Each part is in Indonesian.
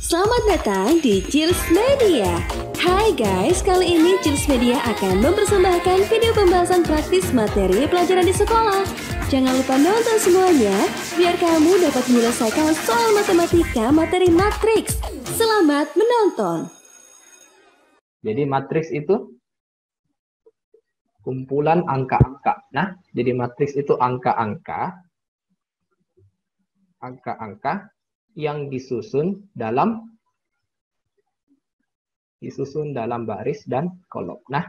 Selamat datang di Chills Media. Hai guys, kali ini Chills Media akan mempersembahkan video pembahasan praktis materi pelajaran di sekolah. Jangan lupa nonton semuanya, biar kamu dapat menyelesaikan soal matematika materi matriks. Selamat menonton. Jadi matriks itu kumpulan angka-angka. Nah, jadi matriks itu angka-angka yang disusun dalam baris dan kolom. Nah,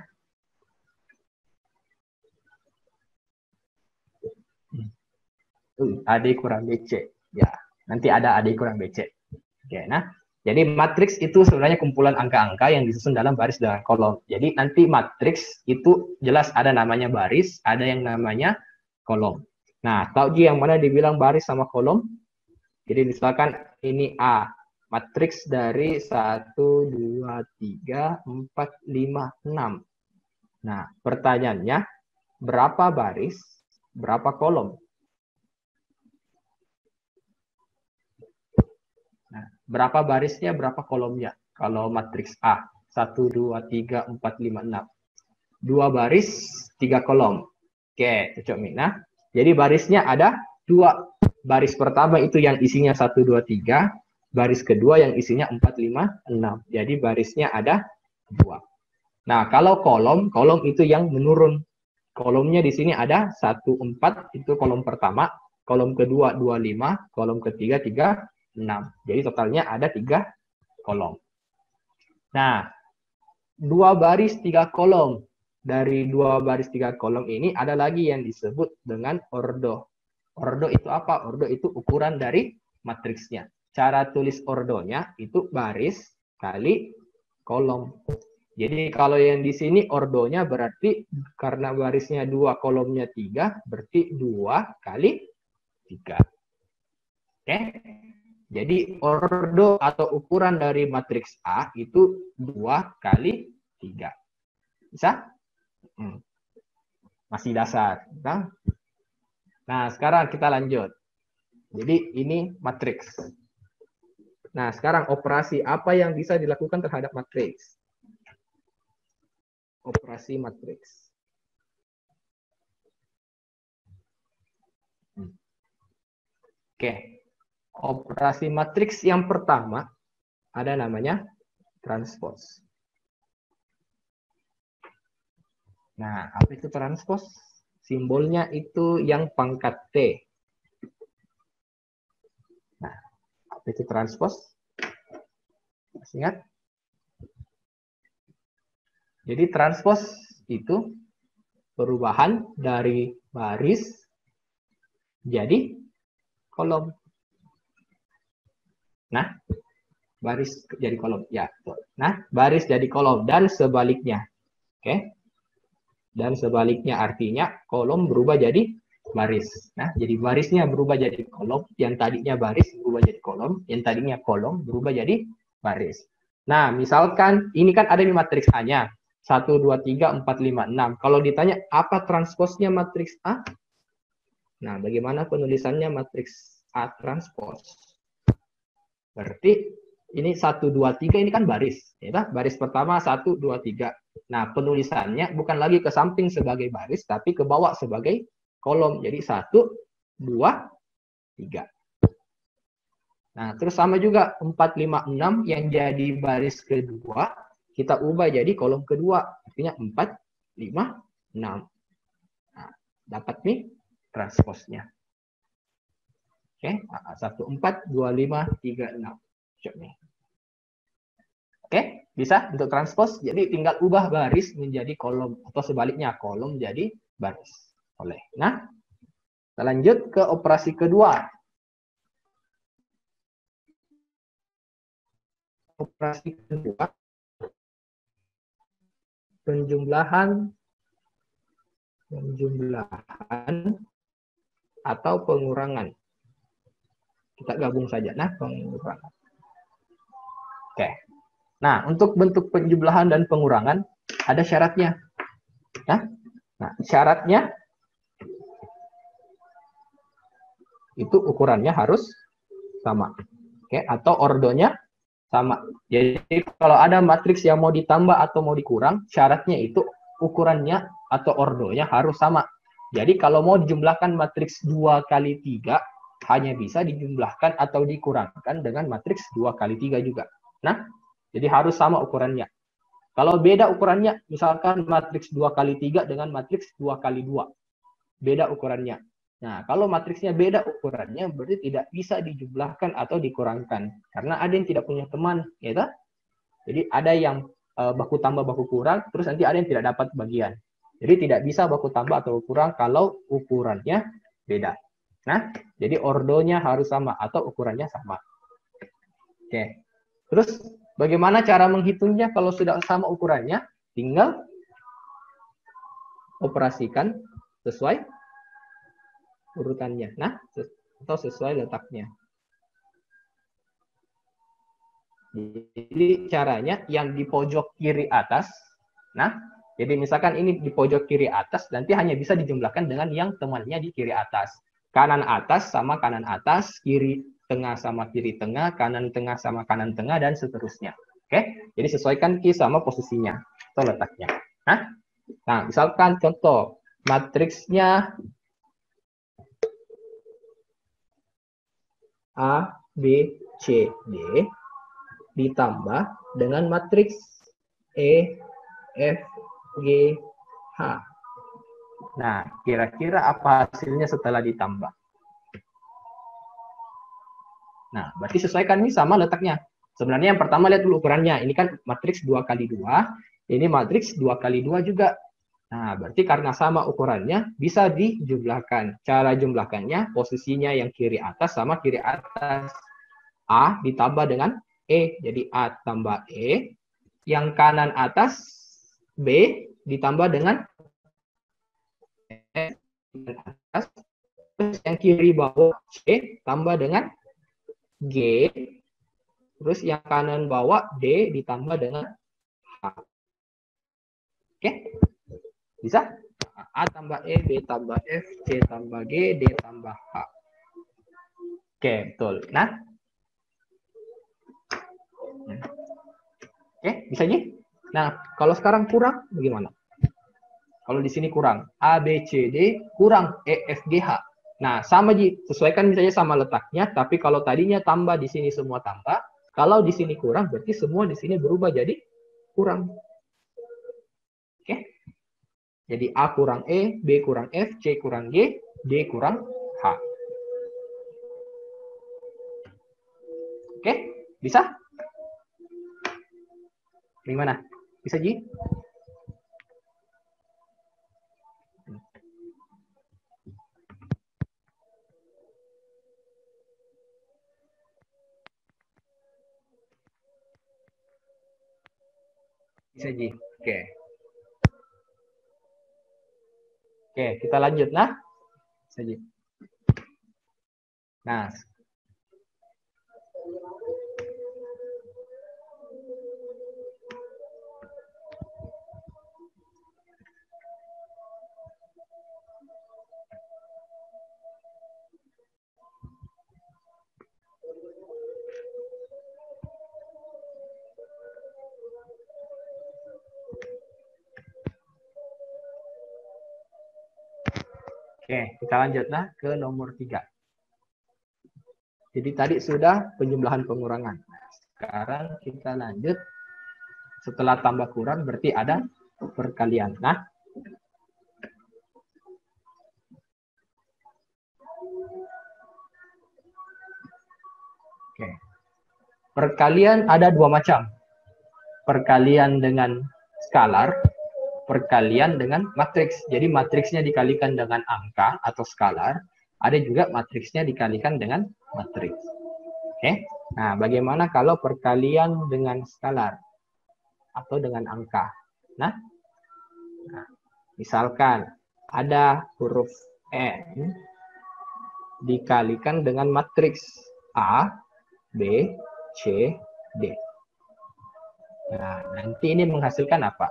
AD kurang BC. Ya, nanti ada AD kurang BC. Oke, nah, jadi matriks itu sebenarnya kumpulan angka-angka yang disusun dalam baris dan kolom. Jadi nanti matriks itu jelas ada namanya baris, ada yang namanya kolom. Nah, tahu yang mana dibilang baris sama kolom? Jadi misalkan ini A, matriks dari 1, 2, 3, 4, 5, 6. Nah, pertanyaannya, berapa baris, berapa kolom? Nah, berapa barisnya, berapa kolomnya? Kalau matriks A, 1, 2, 3, 4, 5, 6. 2 baris, 3 kolom. Oke, cocok nih. Nah, jadi barisnya ada 2. Baris pertama itu yang isinya 1, 2, 3. Baris kedua yang isinya 4, 5, 6. Jadi barisnya ada 2. Nah, kalau kolom itu yang menurun. Kolomnya di sini ada 1, 4, itu kolom pertama. Kolom kedua 2, 5. Kolom ketiga 3, 6. Jadi totalnya ada 3 kolom. Nah, 2 baris 3 kolom. Dari 2 baris 3 kolom ini ada lagi yang disebut dengan ordo. Ordo itu apa? Ordo itu ukuran dari matriksnya. Cara tulis ordonya itu baris kali kolom. Jadi kalau yang di sini ordonya berarti karena barisnya 2, kolomnya 3, berarti 2 kali 3. Oke? Jadi ordo atau ukuran dari matriks A itu 2 kali 3. Bisa? Masih dasar. Nah, sekarang kita lanjut. Jadi ini matriks. Nah, sekarang operasi apa yang bisa dilakukan terhadap matriks? Operasi matriks. Oke. Operasi matriks yang pertama ada namanya transpose. Nah, apa itu transpose? Simbolnya itu yang pangkat T. Nah, apa itu transpose? Masih ingat? Jadi transpose itu perubahan dari baris jadi kolom. Nah, baris jadi kolom. Ya, betul. Nah, baris jadi kolom dan sebaliknya. Oke. Dan sebaliknya artinya kolom berubah jadi baris. Nah, jadi barisnya berubah jadi kolom, yang tadinya baris berubah jadi kolom, yang tadinya kolom berubah jadi baris. Nah, misalkan ini kan ada di matriks A-nya. 1, 2, 3, 4, 5, 6. Kalau ditanya apa transposnya matriks A? Nah, bagaimana penulisannya matriks A transpos? Berarti ini 1, 2, 3 ini kan baris. Ya, baris pertama 1, 2, 3. Nah, penulisannya bukan lagi ke samping sebagai baris, tapi ke bawah sebagai kolom. Jadi 1, 2, 3. Nah, terus sama juga 4, 5, 6 yang jadi baris kedua, kita ubah jadi kolom kedua. Artinya 4, 5, 6. Nah, dapat nih transposnya. Oke, 1, 4, 2, 5, 3, 6. Cok nih. Oke, bisa untuk transpose. Jadi tinggal ubah baris menjadi kolom atau sebaliknya kolom jadi baris. Boleh. Nah, kita lanjut ke operasi kedua. Operasi kedua, penjumlahan atau pengurangan. Kita gabung saja. Nah, pengurangan. Oke. Nah, untuk bentuk penjumlahan dan pengurangan ada syaratnya. Nah, syaratnya itu ukurannya harus sama. Oke, atau ordonya Sama. Jadi kalau ada matriks yang mau ditambah atau mau dikurang, syaratnya itu ukurannya atau ordonya harus sama. Jadi kalau mau dijumlahkan matriks 2 kali 3, hanya bisa dijumlahkan atau dikurangkan dengan matriks 2 kali 3 juga. Nah, jadi harus sama ukurannya. Kalau beda ukurannya, misalkan matriks 2 kali 3 dengan matriks 2 kali 2. Beda ukurannya. Nah, kalau matriksnya beda ukurannya, berarti tidak bisa dijumlahkan atau dikurangkan. Karena ada yang tidak punya teman, ya tak? Jadi ada yang baku tambah baku kurang, terus nanti ada yang tidak dapat bagian. Jadi tidak bisa baku tambah atau kurang kalau ukurannya beda. Nah, jadi ordonya harus sama atau ukurannya sama. Oke. Terus bagaimana cara menghitungnya kalau sudah sama ukurannya? Tinggal operasikan sesuai urutannya. Nah, atau sesuai letaknya. Jadi caranya yang di pojok kiri atas. Nah, jadi misalkan ini di pojok kiri atas, nanti hanya bisa dijumlahkan dengan yang temannya di kiri atas. Kanan atas sama kanan atas, kiri tengah sama kiri tengah, kanan tengah sama kanan tengah, dan seterusnya. Oke, jadi sesuaikan key sama posisinya atau letaknya. Nah, misalkan contoh matriksnya A, B, C, D ditambah dengan matriks E, F, G, H. Nah, kira-kira apa hasilnya setelah ditambah? Nah, berarti sesuaikan ini sama letaknya. Sebenarnya yang pertama lihat dulu ukurannya. Ini kan matriks 2 kali 2. Ini matriks 2 kali 2 juga. Nah, berarti karena sama ukurannya, bisa dijumlahkan. Cara jumlahkannya, posisinya yang kiri atas sama kiri atas. A ditambah dengan E. Jadi A tambah E. Yang kanan atas, B ditambah dengan E atas. Terus yang kiri bawah, C tambah dengan G. Terus yang kanan bawah, D ditambah dengan H. Oke? Bisa? A tambah E, B tambah F, C tambah G, D tambah H. Oke, betul. Nah. Oke, bisa nih? Nah, kalau sekarang kurang, bagaimana? Kalau di sini kurang, A, B, C, D, kurang E, F, G, H. Nah, sama Ji, sesuaikan misalnya sama letaknya, tapi kalau tadinya tambah, di sini semua tambah. Kalau di sini kurang, berarti semua di sini berubah jadi kurang. Oke? Jadi A kurang E, B kurang F, C kurang G, D kurang H. Oke? Bisa? Gimana? Bisa, Ji? Bisa, Ji. Oke. Oke, kita lanjut. Nah. Bisa, Ji. Nah. Oke, kita lanjut nah ke nomor 3. Jadi tadi sudah penjumlahan pengurangan. Sekarang kita lanjut. Setelah tambah kurang berarti ada perkalian. Nah, oke. Perkalian ada dua macam. Perkalian dengan skalar, perkalian dengan matriks. Jadi matriksnya dikalikan dengan angka atau skalar. Ada juga matriksnya dikalikan dengan matriks. Oke. Nah, bagaimana kalau perkalian dengan skalar atau dengan angka? Nah, misalkan ada huruf N dikalikan dengan matriks A, B, C, D. Nah, nanti ini menghasilkan apa?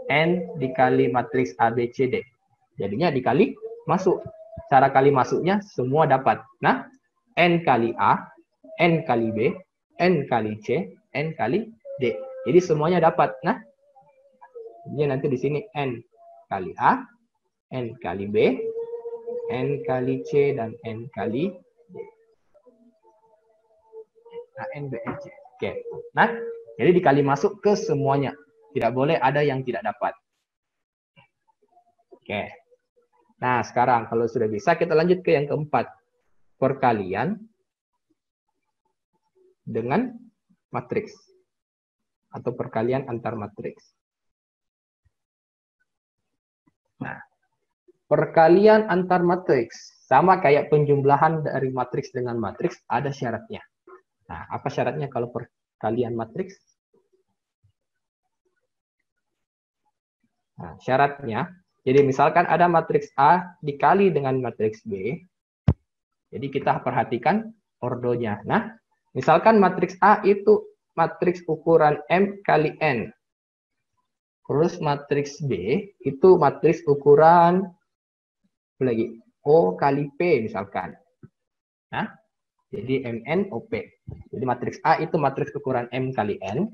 N dikali matriks A, B, C, D. Jadinya dikali masuk. Cara kali masuknya semua dapat. Nah, N kali A, N kali B, N kali C, N kali D. Jadi semuanya dapat. Nah, jadi nanti di sini N kali A, N kali B, N kali C, dan N kali D. Nah, N, B, N, C. Oke. Nah, jadi dikali masuk ke semuanya. Tidak boleh ada yang tidak dapat. Oke. Nah, sekarang kalau sudah bisa, kita lanjut ke yang keempat. Perkalian dengan matriks. Atau perkalian antar matriks. Nah, perkalian antar matriks. Sama kayak penjumlahan dari matriks dengan matriks, ada syaratnya. Nah, apa syaratnya kalau perkalian matriks? Nah, syaratnya, jadi misalkan ada matriks A dikali dengan matriks B, jadi kita perhatikan ordonya. Nah, misalkan matriks A itu matriks ukuran M kali N. Terus matriks B itu matriks ukuran lagi O kali P misalkan. Nah, jadi MN OP. Jadi matriks A itu matriks ukuran M kali N.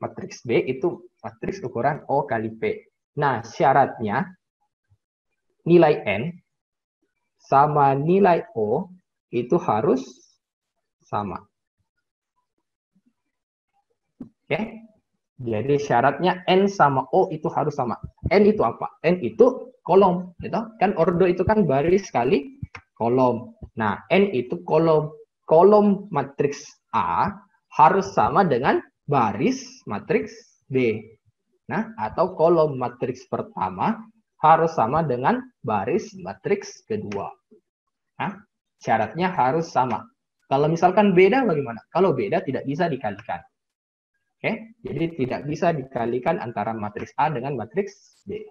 Matriks B itu matriks ukuran O kali P. Nah, syaratnya nilai N sama nilai O itu harus sama. Oke. Jadi syaratnya N sama O itu harus sama. N itu apa? N itu kolom, gitu. Kan ordo itu kan baris kali kolom. Nah, N itu kolom. Kolom matriks A harus sama dengan baris matriks B. Nah, atau kolom matriks pertama harus sama dengan baris matriks kedua. Nah, syaratnya harus sama. Kalau misalkan beda bagaimana? Kalau beda tidak bisa dikalikan. Oke, jadi tidak bisa dikalikan antara matriks A dengan matriks B.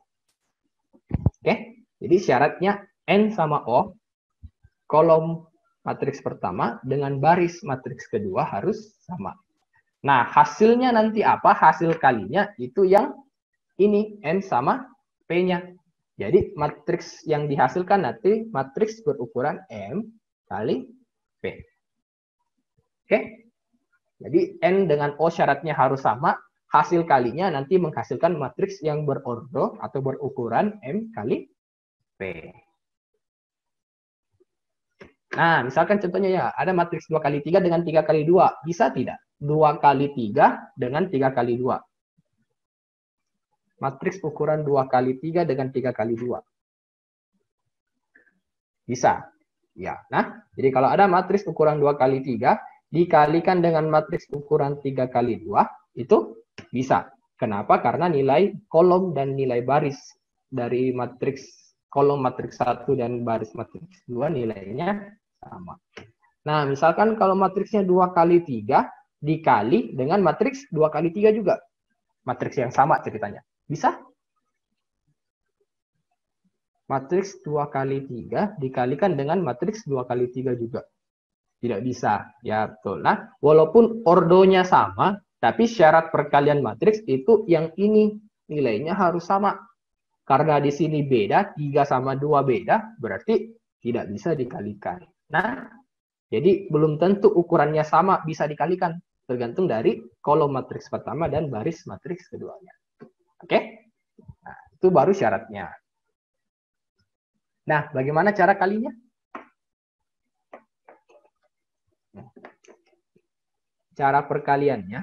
Oke, jadi syaratnya N sama O, kolom matriks pertama dengan baris matriks kedua harus sama. Nah, hasilnya nanti apa? Hasil kalinya itu yang ini, N sama P-nya. Jadi, matriks yang dihasilkan nanti matriks berukuran M kali P. Oke? Jadi, N dengan O syaratnya harus sama. Hasil kalinya nanti menghasilkan matriks yang berordo atau berukuran M kali P. Nah, misalkan contohnya ya, ada matriks 2 kali 3 dengan 3 kali 2. Bisa tidak? 2 kali 3 dengan 3 kali 2. Matriks ukuran 2 kali 3 dengan 3 kali 2. Bisa. Ya. Nah, jadi kalau ada matriks ukuran 2 kali 3 dikalikan dengan matriks ukuran 3 kali 2, itu bisa. Kenapa? Karena nilai kolom dan nilai baris dari matriks kolom matriks 1 dan baris matriks 2 nilainya sama. Nah, misalkan kalau matriksnya 2 kali 3 dikali dengan matriks 2 kali 3 juga. Matriks yang sama ceritanya. Bisa? Matriks 2 kali 3 dikalikan dengan matriks 2 kali 3 juga. Tidak bisa. Ya, betul. Nah, walaupun ordonya sama, tapi syarat perkalian matriks itu yang ini nilainya harus sama. Karena di sini beda, 3 sama 2 beda, berarti tidak bisa dikalikan. Nah, jadi belum tentu ukurannya sama bisa dikalikan. Tergantung dari kolom matriks pertama dan baris matriks keduanya. Oke? Nah, itu baru syaratnya. Nah, bagaimana cara kalinya? Cara perkaliannya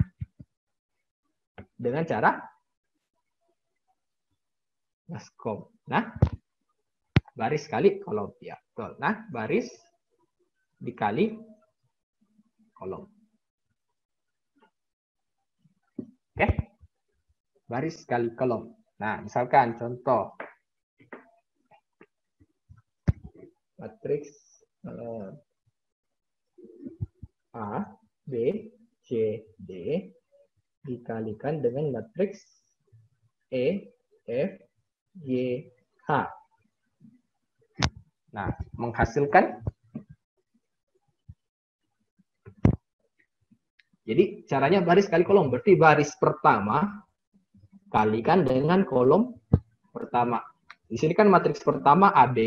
dengan cara maskom. Nah, baris kali kolom. Ya, betul. Nah, baris dikali kolom. Oke? Baris kali kolom. Nah, misalkan contoh. Matriks A, B, C, D dikalikan dengan matriks E, F, G, H. Nah, menghasilkan. Jadi caranya baris kali kolom. Berarti baris pertama kalikan dengan kolom pertama. Di sini kan matriks pertama AB.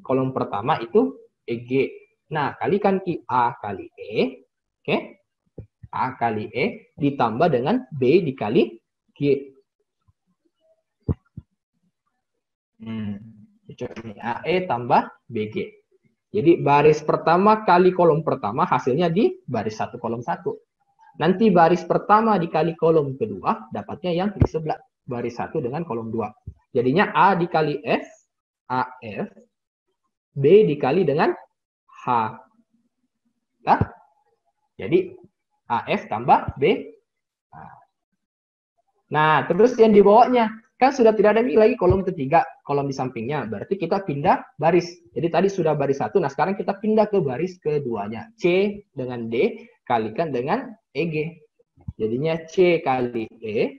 Kolom pertama itu EG. Nah, kalikan A kali E. Oke. A kali E ditambah dengan B dikali G. Ini AE tambah BG. Jadi baris pertama kali kolom pertama hasilnya di baris 1 kolom 1. Nanti baris pertama dikali kolom kedua dapatnya yang di sebelah baris 1 dengan kolom 2. Jadinya A dikali F, AF, B dikali dengan H. Nah, jadi AF tambah B. Nah, terus yang di bawahnya kan sudah tidak ada lagi kolom ketiga, kolom di sampingnya. Berarti kita pindah baris. Jadi tadi sudah baris 1, nah sekarang kita pindah ke baris keduanya. C dengan D kalikan dengan EG. Jadinya C kali E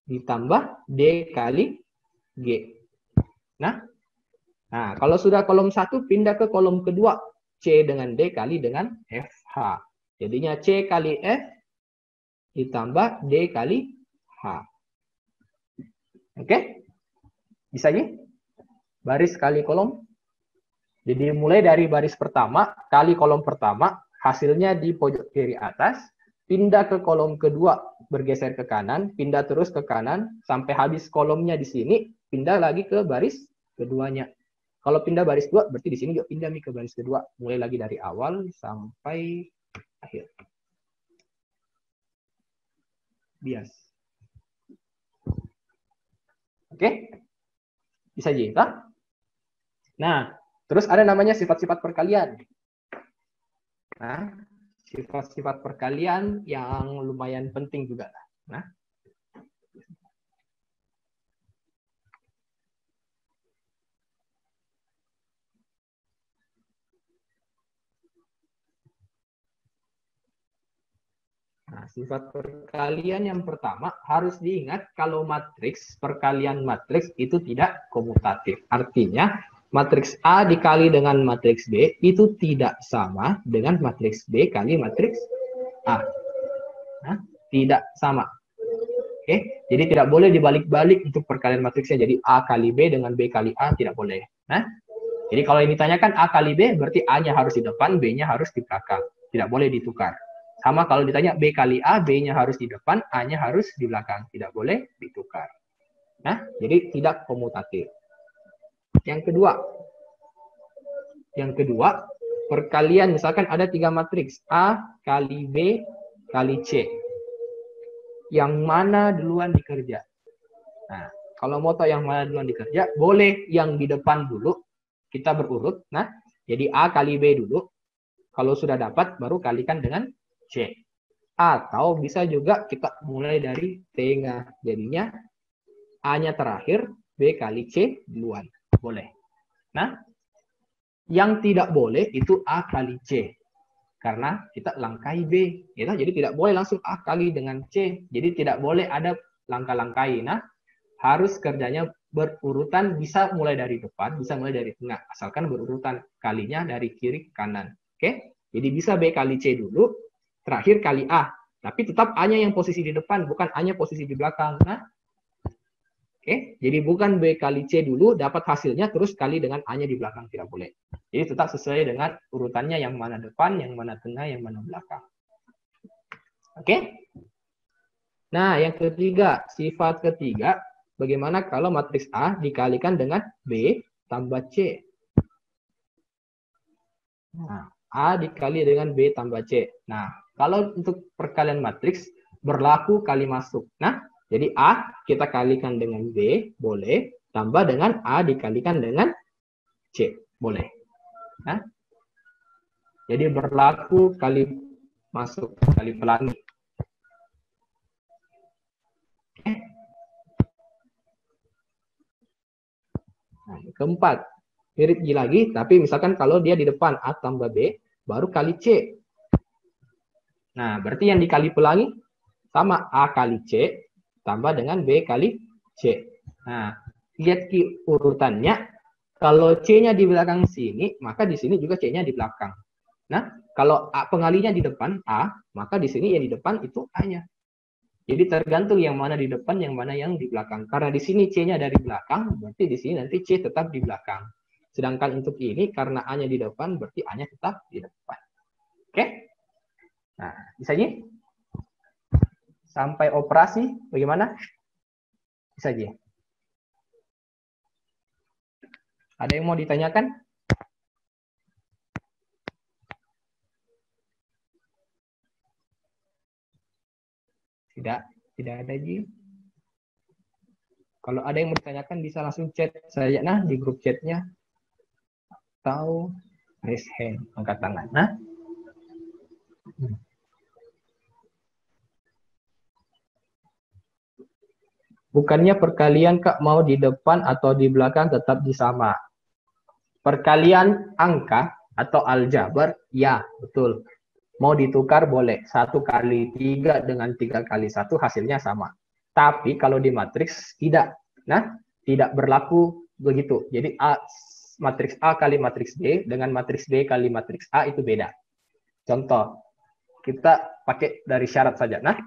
ditambah D kali G. Nah, kalau sudah kolom 1 pindah ke kolom kedua. C dengan D kali dengan FH. Jadinya C kali F ditambah D kali H. Oke? Bisa ya? Baris kali kolom. Jadi mulai dari baris pertama kali kolom pertama, hasilnya di pojok kiri atas, pindah ke kolom kedua, bergeser ke kanan, pindah terus ke kanan, sampai habis kolomnya di sini, pindah lagi ke baris keduanya. Kalau pindah baris 2, berarti di sini juga pindah nih ke baris kedua. Mulai lagi dari awal sampai akhir. Bias. Oke? Bisa juga. Nah, terus ada namanya sifat-sifat perkalian. Nah, sifat-sifat perkalian yang lumayan penting juga. Nah, sifat perkalian yang pertama harus diingat kalau matriks, perkalian matriks itu tidak komutatif. Artinya, matriks A dikali dengan matriks B itu tidak sama dengan matriks B kali matriks A. Nah, tidak sama. Oke, jadi tidak boleh dibalik-balik untuk perkalian matriksnya. Jadi A kali B dengan B kali A tidak boleh. Nah, jadi kalau ini ditanyakan A kali B, berarti A-nya harus di depan, B-nya harus di belakang. Tidak boleh ditukar. Sama kalau ditanya B kali A, B-nya harus di depan, A-nya harus di belakang. Tidak boleh ditukar. Nah, jadi tidak komutatif. Yang kedua, perkalian misalkan ada 3 matriks, A kali B kali C. Yang mana duluan dikerja? Nah, kalau mau tahu yang mana duluan dikerja, boleh yang di depan dulu, kita berurut. Nah, jadi A kali B dulu. Kalau sudah dapat, baru kalikan dengan C. Atau bisa juga kita mulai dari tengah. Jadinya A-nya terakhir, B kali C duluan. Boleh. Nah, yang tidak boleh itu A kali C. Karena kita langkai B. Ya, jadi tidak boleh langsung A kali dengan C. Jadi tidak boleh ada langkah-langkai. Nah, harus kerjanya berurutan, bisa mulai dari depan, bisa mulai dari tengah. Asalkan berurutan kalinya dari kiri ke kanan. Oke? Jadi bisa B kali C dulu, terakhir kali A. Tapi tetap A-nya yang posisi di depan, bukan A-nya posisi di belakang. Nah, oke, jadi bukan B kali C dulu, dapat hasilnya, terus kali dengan A-nya di belakang. Tidak boleh. Jadi tetap sesuai dengan urutannya yang mana depan, yang mana tengah, yang mana belakang. Oke? Nah, yang ketiga, sifat ketiga, bagaimana kalau matriks A dikalikan dengan B tambah C? Nah, A dikali dengan B tambah C. Nah, kalau untuk perkalian matriks, berlaku kali masuk. Nah, jadi A kita kalikan dengan B, boleh. Tambah dengan A dikalikan dengan C, boleh. Nah, jadi berlaku kali masuk, kali pelangi. Nah, keempat, mirip G lagi, tapi misalkan kalau dia di depan A tambah B, baru kali C. Nah, berarti yang dikali pelangi sama A kali C tambah dengan B kali C. Nah, lihat urutannya. Kalau C-nya di belakang sini, maka di sini juga C-nya di belakang. Nah, kalau A pengalinya di depan A, maka di sini yang di depan itu A-nya. Jadi tergantung yang mana di depan, yang mana yang di belakang. Karena di sini C-nya dari belakang, berarti di sini nanti C tetap di belakang. Sedangkan untuk ini, karena A-nya di depan, berarti A-nya tetap di depan. Oke? Nah, bisa Ji? Sampai operasi bagaimana? Bisa Ji? Ada yang mau ditanyakan? Tidak ada Ji. Kalau ada yang mau ditanyakan bisa langsung chat saya nah di grup chatnya atau raise hand, angkat tangan. Nah, bukannya perkalian Kak mau di depan atau di belakang tetap di sama. Perkalian angka atau aljabar, ya betul. Mau ditukar boleh. 1 kali 3 dengan 3 kali 1 hasilnya sama. Tapi kalau di matriks tidak. Nah, tidak berlaku begitu. Jadi matriks A kali matriks B dengan matriks B kali matriks A itu beda. Contoh, kita pakai dari syarat saja. Nah,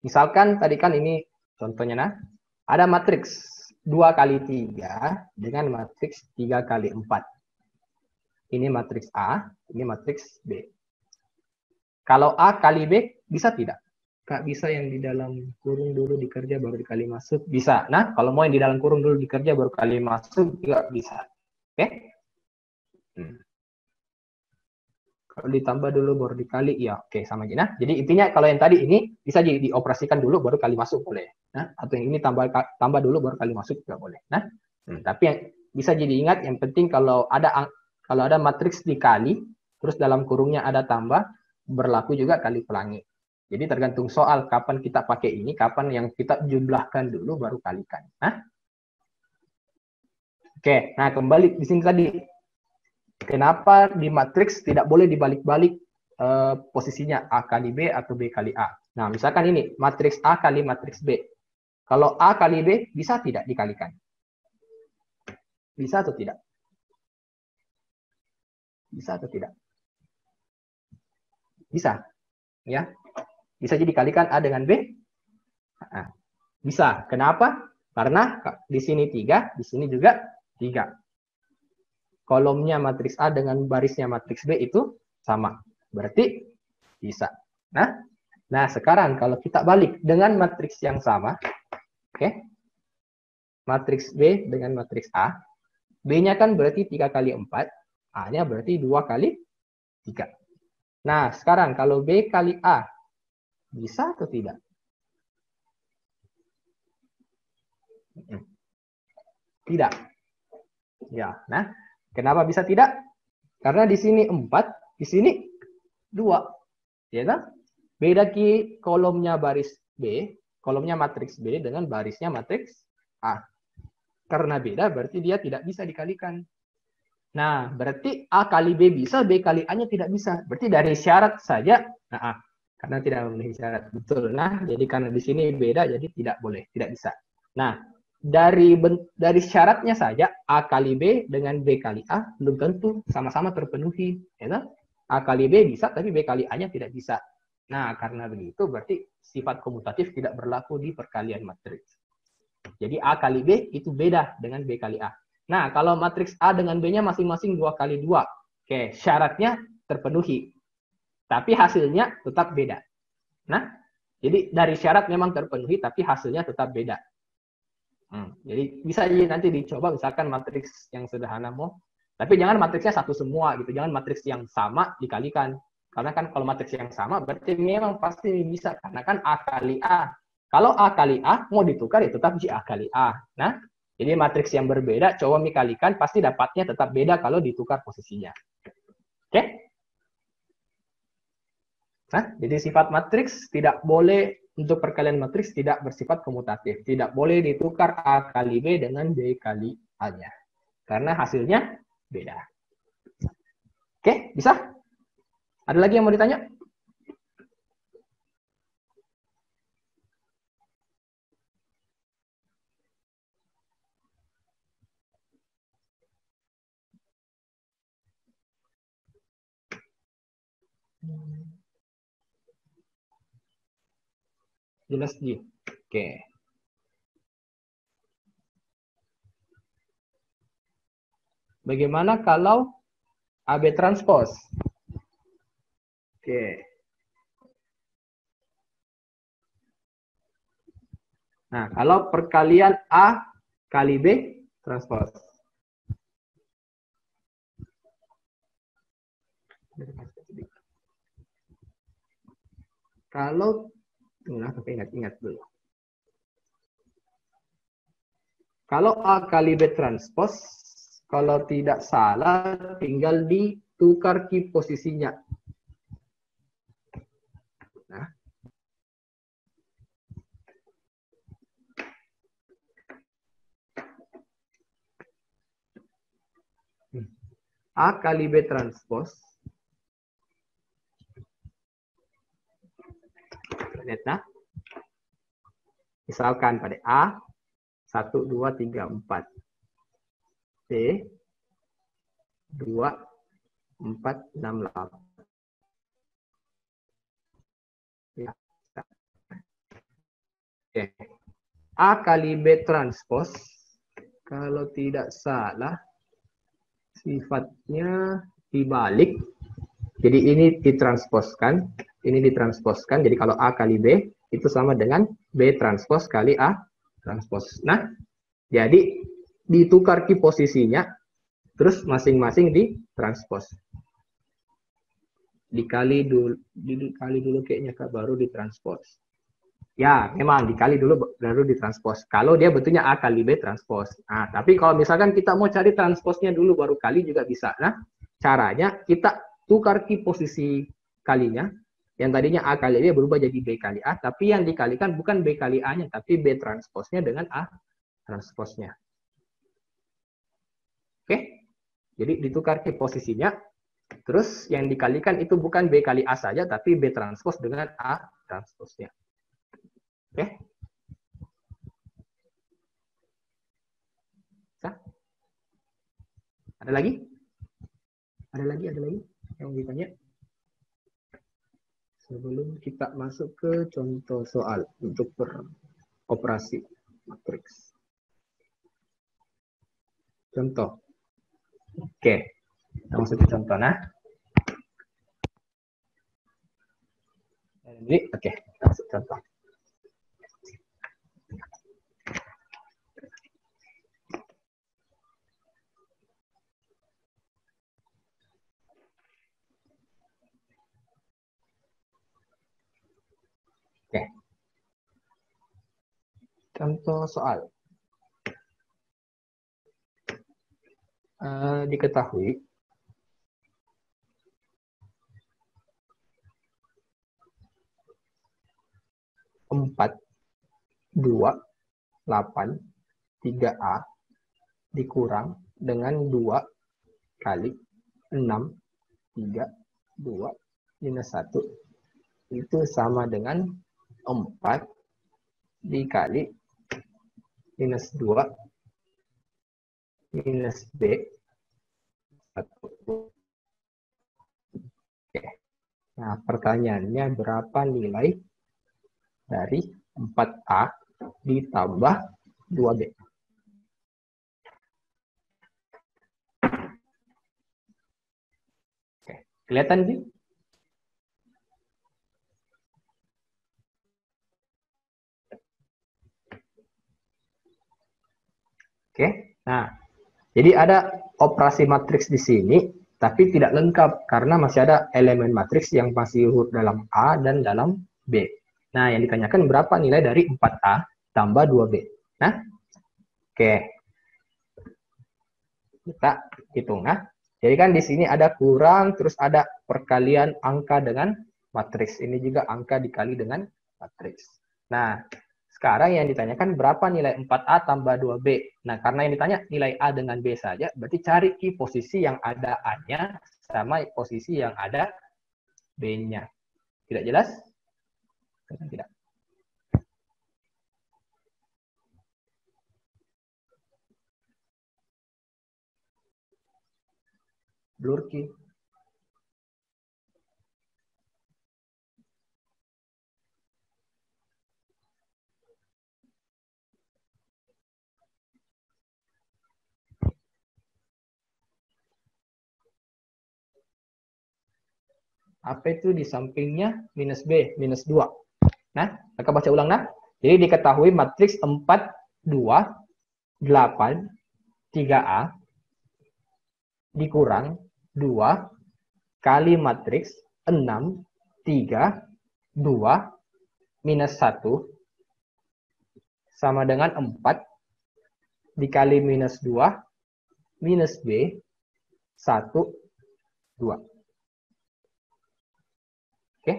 misalkan tadi kan ini contohnya, nah, ada matriks 2 kali 3 dengan matriks 3 kali 4. Ini matriks A, ini matriks B. Kalau A kali B, bisa tidak? Kak, bisa yang di dalam kurung dulu dikerja baru dikali masuk? Bisa. Nah, kalau mau yang di dalam kurung dulu dikerja baru kali masuk, juga bisa. Oke? Kalau ditambah dulu baru dikali, ya oke, sama aja. Nah, jadi intinya kalau yang tadi ini bisa dioperasikan dulu baru kali masuk boleh. Nah, atau yang ini tambah dulu baru kali masuk juga boleh. Nah, tapi yang bisa jadi ingat yang penting kalau ada matriks dikali, terus dalam kurungnya ada tambah, berlaku juga kali pelangi. Jadi tergantung soal kapan kita pakai ini, kapan yang kita jumlahkan dulu baru kalikan. Nah, oke, nah kembali di sini tadi. Kenapa di matriks tidak boleh dibalik-balik posisinya A kali B atau B kali A. Nah, misalkan ini matriks A kali matriks B. Kalau A kali B bisa tidak dikalikan? Bisa atau tidak? Bisa atau tidak? Bisa. Ya. Bisa jadi dikalikan A dengan B? Nah, bisa. Kenapa? Karena di sini 3, di sini juga 3. Kolomnya matriks A dengan barisnya matriks B itu sama. Berarti bisa. Nah sekarang kalau kita balik dengan matriks yang sama, oke, matriks B dengan matriks A, B-nya kan berarti 3 kali 4, A-nya berarti 2 kali 3. Nah, sekarang kalau B kali A, bisa atau tidak? Tidak. Ya, nah, kenapa bisa tidak? Karena di sini 4, di sini 2. Ya kan? Beda kolomnya baris B, kolomnya matriks B dengan barisnya matriks A. Karena beda, berarti dia tidak bisa dikalikan. Nah, berarti A kali B bisa, B kali A-nya tidak bisa. Berarti dari syarat saja, nah, karena tidak memenuhi syarat. Betul. Nah, jadi karena di sini beda, jadi tidak boleh, tidak bisa. Nah, dari syaratnya saja, A kali B dengan B kali A belum tentu sama-sama terpenuhi. Ya, A kali B bisa, tapi B kali A-nya tidak bisa. Nah, karena begitu, berarti sifat komutatif tidak berlaku di perkalian matriks. Jadi A kali B itu beda dengan B kali A. Nah, kalau matriks A dengan B-nya masing-masing 2 kali 2. Oke, syaratnya terpenuhi. Tapi hasilnya tetap beda. Nah, jadi dari syarat memang terpenuhi, tapi hasilnya tetap beda. Jadi bisa nanti dicoba misalkan matriks yang sederhana mau. Tapi jangan matriksnya satu semua gitu. Jangan matriks yang sama dikalikan. Karena kan kalau matriks yang sama berarti memang pasti bisa. Karena kan A kali A. Kalau A kali A mau ditukar ya tetap A kali A. Nah, jadi matriks yang berbeda coba dikalikan pasti dapatnya tetap beda kalau ditukar posisinya. Oke? Nah, jadi sifat matriks tidak boleh untuk perkalian matriks tidak bersifat komutatif. Tidak boleh ditukar A kali B dengan B kali A-nya. Karena hasilnya beda. Oke, bisa? Ada lagi yang mau ditanya? Jelas, Ji? Oke. Bagaimana kalau AB transpose? Oke. Nah, kalau perkalian A kali B transpose. Kalau, nah, tapi ingat-ingat dulu. Kalau A kali B transpose, kalau tidak salah tinggal ditukar ki posisinya. Nah, A kali B transpose. Lihat, nah. Misalkan pada A 1, 2, 3, 4. B 2, 4, 6, 8. Ya. Oke. A kali B transpose, kalau tidak salah, sifatnya dibalik. Jadi ini ditransposkan, ini ditransposkan. Jadi kalau A kali B itu sama dengan B transpose kali A transpose. Nah, jadi ditukar ki posisinya, terus masing-masing ditranspos. Dikali dulu kayaknya Kak, baru ditranspos. Ya, memang dikali dulu baru ditranspos. Kalau dia betulnya A kali B transpos. Nah, tapi kalau misalkan kita mau cari transposnya dulu baru kali juga bisa. Nah, caranya kita tukar ki posisi kalinya. Yang tadinya A kali B berubah jadi B kali A. Tapi yang dikalikan bukan B kali A-nya, tapi B transposnya dengan A transposnya. Oke? Jadi ditukar ki posisinya. Terus yang dikalikan itu bukan B kali A saja, tapi B transpos dengan A transposnya. Oke? Bisa? Ada lagi? Ada lagi yang ditanya? Sebelum kita masuk ke contoh soal untuk beroperasi matriks. Contoh. Oke. Kita masuk ke contoh. Nah. Jadi, oke. Kita masuk ke contoh. Oke. Contoh soal. Diketahui 4, 2, 8, 3A dikurang dengan 2 kali 6, 3, 2, minus 1. Itu sama dengan 4 dikali minus 2 minus B 1. Oke. Nah, pertanyaannya berapa nilai dari 4A ditambah 2B? Oke. Kelihatan sih? Oke. Nah, jadi ada operasi matriks di sini, tapi tidak lengkap karena masih ada elemen matriks yang masih dalam A dan dalam B. Nah, yang ditanyakan berapa nilai dari 4A tambah 2B. Nah, oke. Kita hitung. Nah, jadi kan di sini ada kurang, terus ada perkalian angka dengan matriks. Ini juga angka dikali dengan matriks. Nah, sekarang yang ditanyakan berapa nilai 4A tambah 2B. Nah, karena yang ditanya nilai A dengan B saja, berarti cari ki posisi yang ada A-nya sama posisi yang ada B-nya. Tidak jelas? Tidak. Blur ki. Apa itu di sampingnya minus B, minus 2. Nah, maka baca ulang nah. Jadi diketahui matriks 4, 2, 8, 3A dikurang 2 kali matriks 6, 3, 2, minus 1 sama dengan 4 dikali minus 2, minus B, 1, 2. Oke.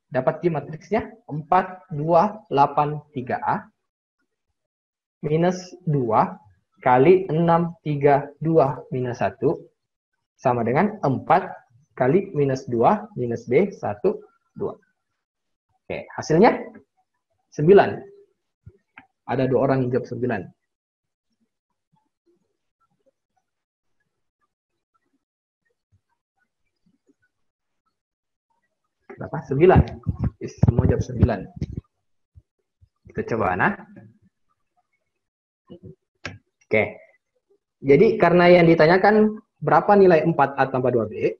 Dapat di matriksnya 4, 2, 8, 3A minus 2 kali 6, 3, 2, minus 1 sama dengan 4 kali minus 2, minus B, 1, 2. Oke, hasilnya 9. Ada 2 orang yang jawab 9. Berapa? 9. Semua jawab 9. Kita coba, nah. Oke. Jadi karena yang ditanyakan berapa nilai 4A tambah 2B,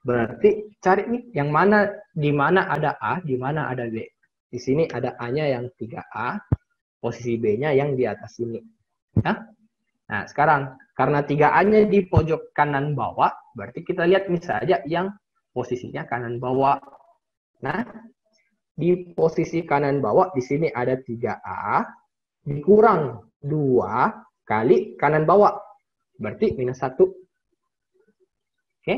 berarti cari nih yang mana, di mana ada A, di mana ada B. Di sini ada A-nya yang 3A, posisi B-nya yang di atas sini. Nah, sekarang karena 3A-nya di pojok kanan bawah, berarti kita lihat nih saja yang posisinya kanan bawah. Nah, di posisi kanan bawah di sini ada 3A dikurang 2 kali kanan bawah. Berarti minus 1. Oke,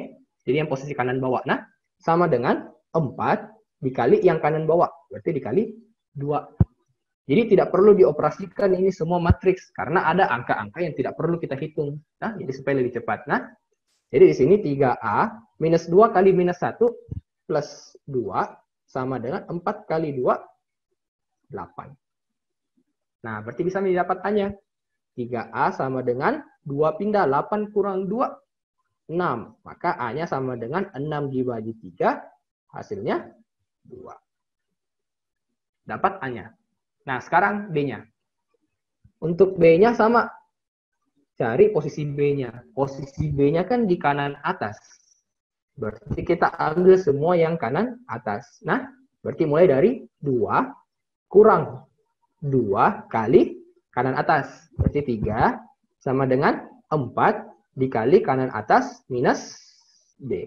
jadi yang posisi kanan bawah. Nah, sama dengan 4 dikali yang kanan bawah. Berarti dikali 2. Jadi tidak perlu dioperasikan ini semua matriks. Karena ada angka-angka yang tidak perlu kita hitung. Nah, jadi supaya lebih cepat. Nah, jadi di sini 3A minus 2 kali minus 1 plus 2 sama dengan 4 kali 2, 8. Nah, berarti bisa didapat A-nya. 3A sama dengan 2 pindah, 8 kurang 2, 6. Maka A-nya sama dengan 6 dibagi 3, hasilnya 2. Dapat A-nya. Nah, sekarang B-nya. Untuk B-nya sama. Cari posisi B-nya. Posisi B-nya kan di kanan atas. Berarti kita ambil semua yang kanan atas. Nah, berarti mulai dari 2 kurang 2 kali kanan atas. Berarti 3 sama dengan 4 dikali kanan atas minus B.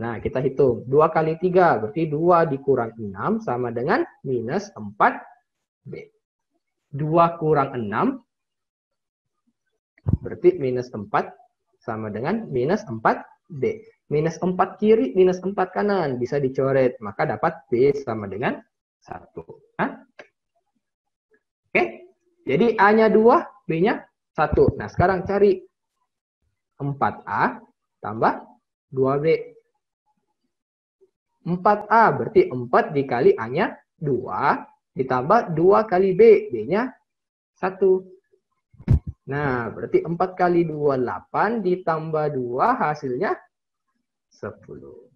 Nah, kita hitung. 2 kali 3 berarti 2 dikurang 6 sama dengan minus 4B. 2 kurang 6 berarti minus 4 sama dengan minus 4D. Minus 4 kiri, minus 4 kanan. Bisa dicoret. Maka dapat B sama dengan 1. Hah? Oke. Jadi A-nya 2, B-nya 1. Nah, sekarang cari 4A tambah 2B. 4A berarti 4 dikali A-nya 2. Ditambah 2 kali B. B-nya 1. Nah, berarti 4 kali 2, 8, ditambah 2, hasilnya 10.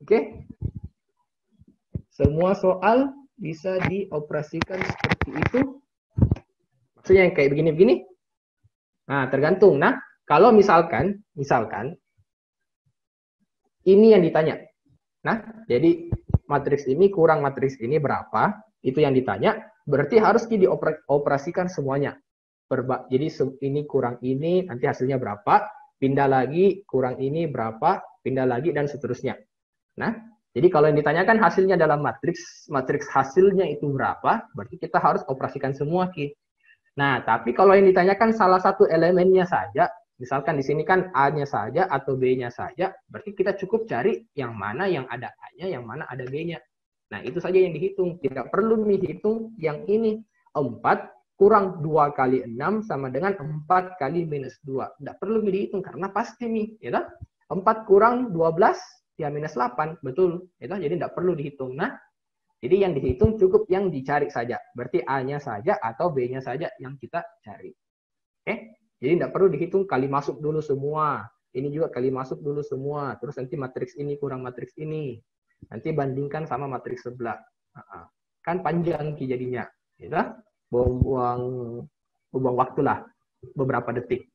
Oke? Semua soal bisa dioperasikan seperti itu. Maksudnya yang kayak begini-begini? Nah, tergantung. Nah, kalau misalkan, ini yang ditanya. Nah, jadi matriks ini kurang matriks ini berapa? Itu yang ditanya. Berarti harus dioperasikan semuanya. Jadi ini kurang ini, nanti hasilnya berapa, pindah lagi, kurang ini berapa, pindah lagi, dan seterusnya. Nah, jadi kalau yang ditanyakan hasilnya dalam matriks hasilnya itu berapa, berarti kita harus operasikan semua, Ki. Nah, tapi kalau yang ditanyakan salah satu elemennya saja, misalkan di sini kan A-nya saja atau B-nya saja, berarti kita cukup cari yang mana yang ada A-nya, yang mana ada B-nya. Nah, itu saja yang dihitung. Tidak perlu dihitung yang ini. 4 kurang 2 kali 6 sama dengan 4 kali minus 2. Tidak perlu dihitung karena pasti nih. Ya, 4 kurang 12, ya minus 8. Betul. Ya, jadi tidak perlu dihitung. Nah, jadi yang dihitung cukup yang dicari saja. Berarti A-nya saja atau B-nya saja yang kita cari. Oke? Jadi tidak perlu dihitung kali masuk dulu semua. Ini juga kali masuk dulu semua. Terus nanti matriks ini kurang matriks ini. Nanti bandingkan sama matriks sebelah. Kan panjang jadinya. Ya, buang waktu lah. beberapa detik.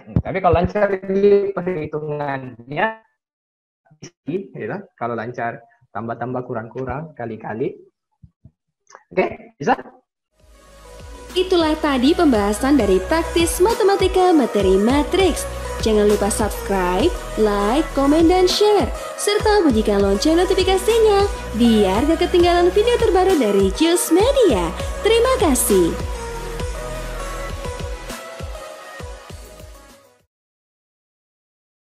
Tapi kalau lancar di perhitungannya, gitu. Kalau lancar tambah-tambah kurang-kurang kali-kali. Oke, bisa? Itulah tadi pembahasan dari praktis matematika materi matriks. Jangan lupa subscribe, like, komen, dan share. Serta bunyikan lonceng notifikasinya biar gak ketinggalan video terbaru dari Jules Media. Terima kasih.